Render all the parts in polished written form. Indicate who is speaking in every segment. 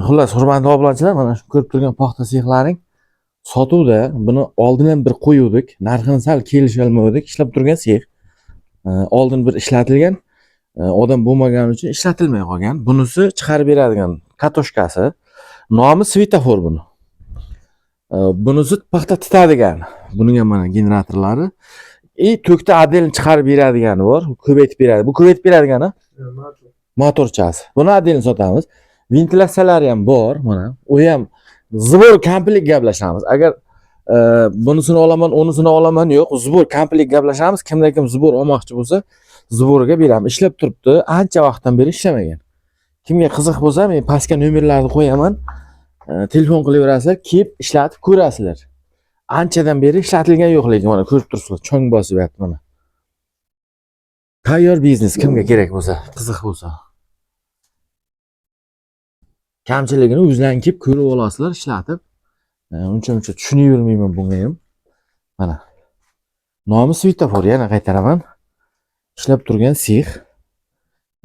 Speaker 1: Xullas, hurmatli obunachilar, mana shu ko'rib turgan paxta sexlaring sotuvda. Buni oldin ham bir qo'yuvdik, narxini sal kelisholmadik, ishlab turgan sex. Oldin bir ishlatilgan, odam bo'lmagani uchun ishlatilmay qolgan. Bunisi chiqarib beradigan katoshkasi. Nomi svetofor buni. Bunisi paxta titadigan. Buning ham mana generatorlari. To'kda adelni chiqarib beradigani bor, ko'paytib beradi. Bu ko'paytib beradigani motorchasi. Buni adelni sotamiz. Ventilyatsiyalari ham bor, mana. U ham zibor komplet gaplashamiz. Agar bunisini olaman, unisini olaman yo'q, zibor komplet gaplashamiz. Kimda kim zibor olmoqchi bo'lsa, ziborga beramiz. Ishlab turibdi. Ancha vaqtdan beri ishlamagan. Kimga qiziq bo'lsa, men pastga nomerlarni qo'yaman. Telefon qilaverasizlar, kelib ishlatib ko'rasizlar. Anchadan beri ishlatilgan yo'q, lekin mana ko'rib turibsizlar, chong bosib yotibdi mana. Tayyor biznes kimga kerak bo'lsa, qiziq bo'lsa. Kamchiligini o'zlaring kelib ko'rib olasizlar, ishlatib. Uncha tushunavermayman bunga ham. Mana. Nomi svetofor, yana qaytaraman. Ishlab turgan sex.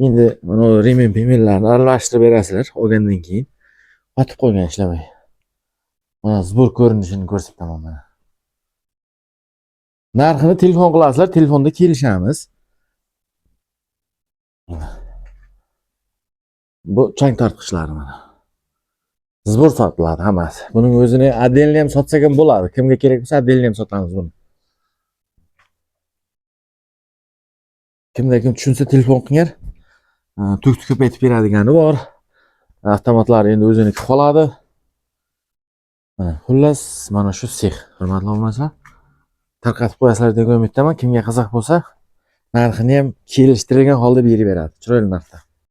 Speaker 1: Endi mana remen-pemenlarni aralashtirib berasizlar olgandan keyin. Otib qo'ygan ishlamay. Mana zibor ko'rinishini ko'rsataman mana. Narxini telefon qilasizlar, telefonda kelishamiz. Bu chang tortqichlari mana. Zibor sotiladi hammasi. Buning o'zini adelni ham sotsak ham bo'ladi. Kimga kerak bo'lsa adelni ham sotamiz buni. Kimda kim tushunsa telefon qilinglar. To'kni ko'paytib beradigani bor. Avtomatlar endi o'ziniki qoladi. Mana xullas mana shu sex. Hurmatli obunachilar, tarqatib qo'yasizlar degan umiddaman. Kimga qiziq bo'lsa, narxini ham kelishtirilgan holda berib beradi. Chiroyli narxda.